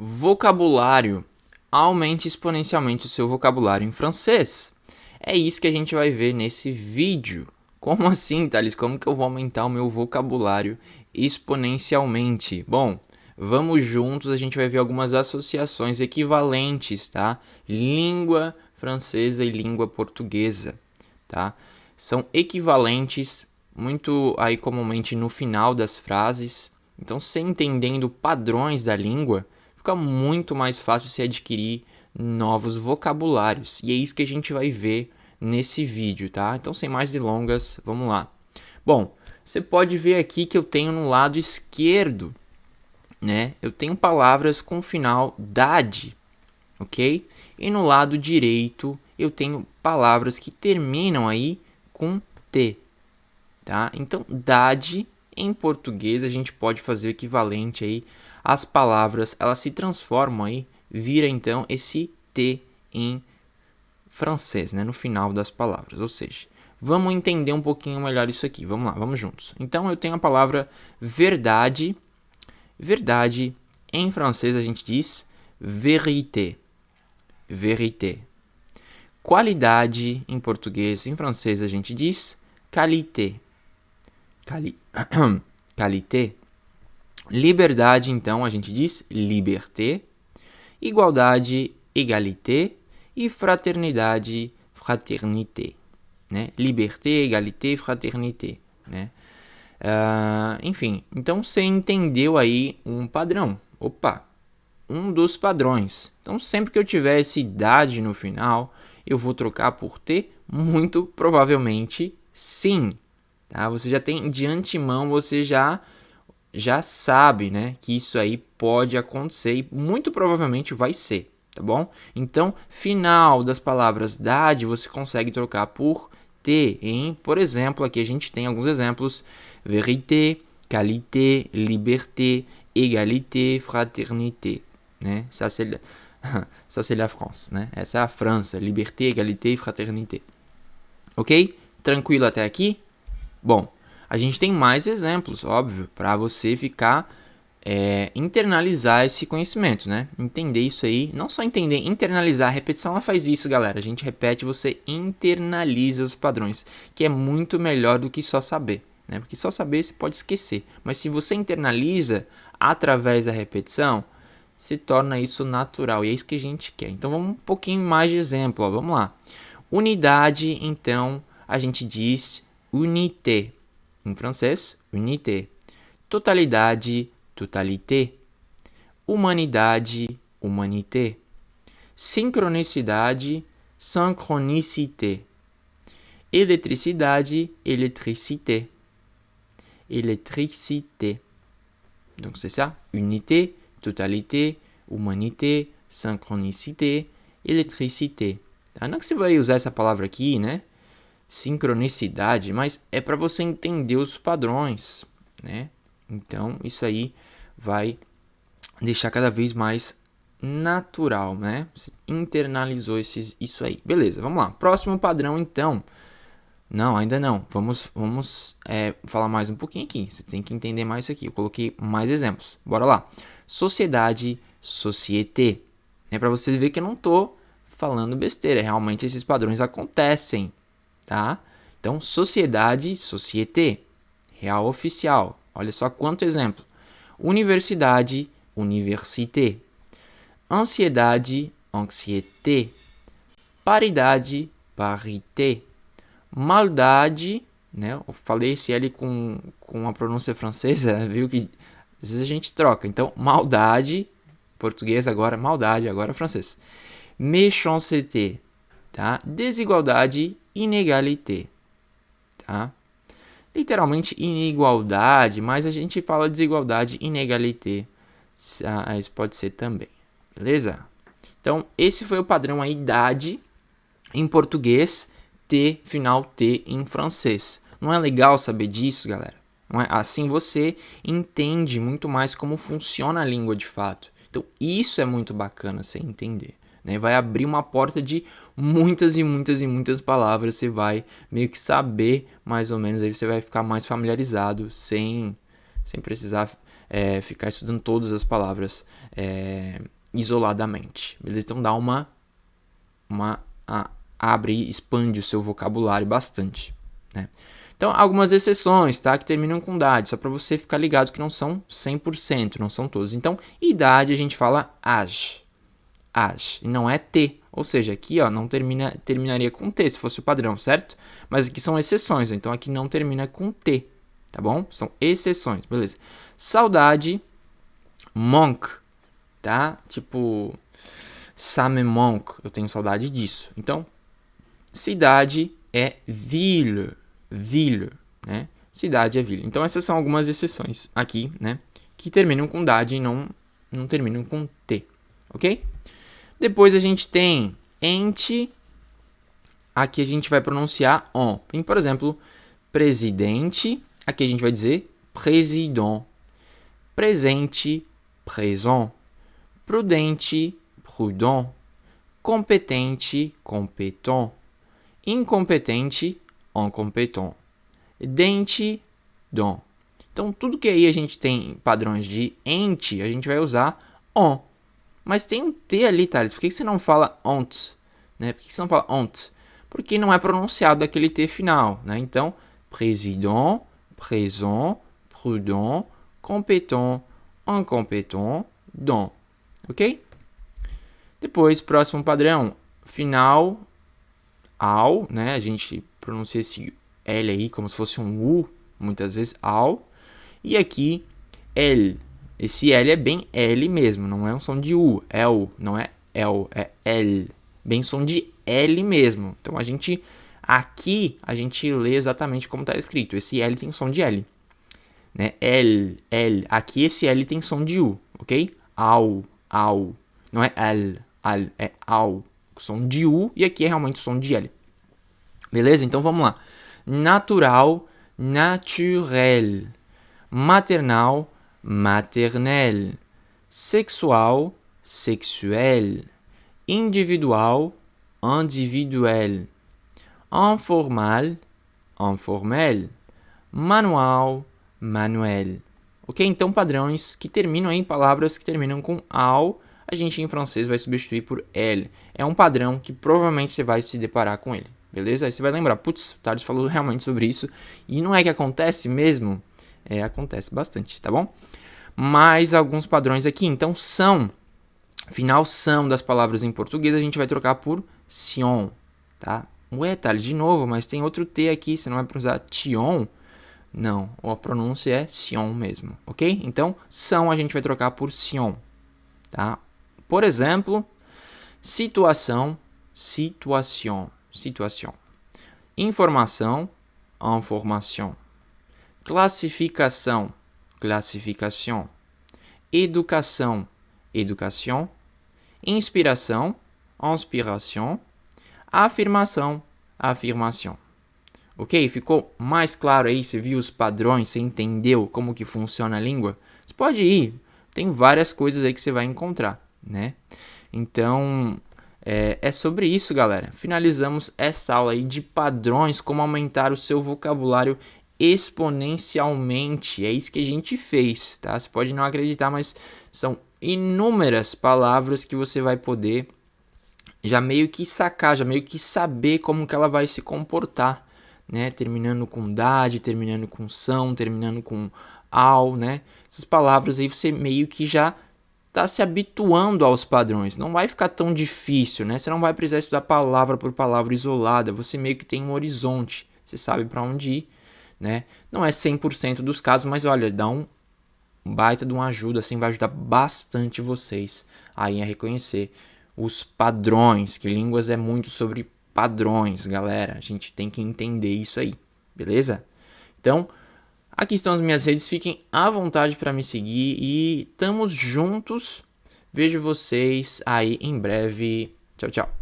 Vocabulário. Aumente exponencialmente o seu vocabulário em francês. É isso que a gente vai ver nesse vídeo. Como assim, Thales? Como que eu vou aumentar o meu vocabulário exponencialmente? Bom, vamos juntos, a gente vai ver algumas associações equivalentes, tá? Língua francesa e língua portuguesa, tá? São equivalentes muito aí comumente no final das frases. Então, você entendendo padrões da língua, fica muito mais fácil se adquirir novos vocabulários. E é isso que a gente vai ver nesse vídeo, tá? Então, sem mais delongas, vamos lá. Bom, você pode ver aqui que eu tenho no lado esquerdo, né? Eu tenho palavras com final dade, ok? E no lado direito eu tenho palavras que terminam aí com t, tá? Então, dade em português a gente pode fazer o equivalente aí. As palavras, elas se transformam aí, vira então esse T em francês, né, no final das palavras. Ou seja, vamos entender um pouquinho melhor isso aqui. Vamos lá, vamos juntos. Então eu tenho a palavra verdade. Verdade em francês a gente diz vérité. Vérité. Qualidade em português, em francês a gente diz qualité. Qualité. Liberdade, então, a gente diz liberté. Igualdade, égalité. E fraternidade, fraternité. Né? Liberté, égalité, fraternité. Né? Enfim, então você entendeu aí um padrão. Opa, um dos padrões. Então, sempre que eu tiver essa idade no final, eu vou trocar por T? Muito provavelmente sim. Tá? Você já tem de antemão, você já sabe, né, que isso aí pode acontecer e muito provavelmente vai ser, tá bom? Então, final das palavras dade você consegue trocar por T em, por exemplo, aqui a gente tem alguns exemplos: vérité, qualité, liberté, égalité, fraternité, né? Ça c'est la France, né? Essa é a França, liberté, égalité, fraternité. Ok? Tranquilo até aqui? Bom, a gente tem mais exemplos, óbvio, para você ficar internalizar esse conhecimento, né? Entender isso aí, não só entender, internalizar. A repetição ela faz isso, galera. A gente repete, você internaliza os padrões, que é muito melhor do que só saber, né? Porque só saber você pode esquecer, mas se você internaliza através da repetição, se torna isso natural e é isso que a gente quer. Então vamos um pouquinho mais de exemplo, ó. Vamos lá. Unidade, então a gente diz unité. Em francês, unité. Totalidade, totalité. Humanidade, humanité. Sincronicidade, synchronicité. Eletricidade, électricité. Électricité. Donc c'est ça, unité, totalité, humanité, synchronicité, électricité. Não é que você vai usar essa palavra aqui, né? Sincronicidade, mas é para você entender os padrões, né? Então, isso aí vai deixar cada vez mais natural, né? Você internalizou isso aí. Beleza, vamos lá. Próximo padrão, então. Não, ainda não. Vamos falar mais um pouquinho aqui. Você tem que entender mais isso aqui. Eu coloquei mais exemplos. Bora lá. Sociedade, société. É para você ver que eu não tô falando besteira. Realmente esses padrões acontecem, tá? Então, sociedade, société. Real oficial. Olha só quanto exemplo. Universidade, université. Ansiedade, anxiété. Paridade, parité. Maldade, né? Eu falei esse L com a pronúncia francesa, viu que às vezes a gente troca. Então, maldade, português agora, maldade, agora francês. Méchanceté, tá? Desigualdade, inégalité, tá? Literalmente inigualdade, mas a gente fala desigualdade, inégalité. Isso pode ser também, beleza? Então, esse foi o padrão aí, idade em português, T, final T em francês. Não é legal saber disso, galera? Não é? Assim você entende muito mais como funciona a língua de fato. Então, isso é muito bacana você entender. Né? Vai abrir uma porta de muitas e muitas e muitas palavras. Você vai meio que saber mais ou menos, aí você vai ficar mais familiarizado sem precisar ficar estudando todas as palavras isoladamente, beleza? Então dá abre e expande o seu vocabulário bastante, né? Então, algumas exceções, tá? Que terminam com idade, só para você ficar ligado que não são 100%, não são todos. Então, idade a gente fala âge, e não é T. Ou seja, aqui ó, não terminaria com T se fosse o padrão, certo? Mas aqui são exceções, então aqui não termina com T, tá bom? São exceções, beleza. Saudade, manque, tá? Tipo, ça me manque, eu tenho saudade disso. Então, cidade é ville, né? Cidade é ville. Então essas são algumas exceções aqui, né? Que terminam com dade e não terminam com T, ok? Depois a gente tem ente, aqui a gente vai pronunciar on. Tem, por exemplo, presidente, aqui a gente vai dizer président. Presente, présent. Prudente, prudent. Competente, compétent. Incompetente, incompétent. Dente, dent. Então, tudo que aí a gente tem padrões de ente, a gente vai usar on. Mas tem um T ali, Thales. Por que você não fala ont? Né? Por que você não fala ont? Porque não é pronunciado aquele T final, né? Então, président, présent, prudent, compétent, incompétent, dent. Ok? Depois, próximo padrão, final, ao, né? A gente pronuncia esse L aí como se fosse um U, muitas vezes, ao. E aqui, L. Esse L é bem L mesmo, não é um som de U, é U, não é L, é L. Bem som de L mesmo. Então, aqui, a gente lê exatamente como está escrito. Esse L tem som de L. Né? L. Aqui, esse L tem som de U, ok? Au. Não é L, é au. Som de U e aqui é realmente som de L. Beleza? Então vamos lá. Natural, naturel. Maternal, maternel. Sexual, sexuel. Individual, individuel. Informal, informel. Manual, manuel. Ok? Então padrões que terminam em palavras que terminam com ao, a gente em francês vai substituir por L. É um padrão que provavelmente você vai se deparar com ele. Beleza? Aí você vai lembrar, putz, o Thales falou realmente sobre isso. E não é que acontece mesmo? Acontece bastante, tá bom? Mais alguns padrões aqui. Então, são. Final são das palavras em português a gente vai trocar por sion, tá? Ué, Thales, de novo, mas tem outro T aqui. Você não vai precisar tion? Não, a pronúncia é sion mesmo, ok? Então, são a gente vai trocar por sion, tá? Por exemplo, situação, situation. Informação, information. Classificação, classification. Educação, education. Inspiração, inspiration. Afirmação, affirmation. Ok? Ficou mais claro aí? Você viu os padrões? Você entendeu como que funciona a língua? Você pode ir. Tem várias coisas aí que você vai encontrar, né? Então, é sobre isso, galera. Finalizamos essa aula aí de padrões, como aumentar o seu vocabulário exponencialmente. É isso que a gente fez, tá? Você pode não acreditar, mas são inúmeras palavras que você vai poder já meio que sacar, já meio que saber como que ela vai se comportar, né? Terminando com dade, terminando com são, terminando com ao, né? Essas palavras aí você meio que já tá se habituando aos padrões. Não vai ficar tão difícil, né? Você não vai precisar estudar palavra por palavra isolada. Você meio que tem um horizonte. Você sabe para onde ir, né? Não é 100% dos casos, mas olha, dá um baita de uma ajuda, assim, vai ajudar bastante vocês aí a reconhecer os padrões, que línguas é muito sobre padrões, galera. A gente tem que entender isso aí, beleza? Então, aqui estão as minhas redes, fiquem à vontade para me seguir e estamos juntos. Vejo vocês aí em breve. Tchau, tchau.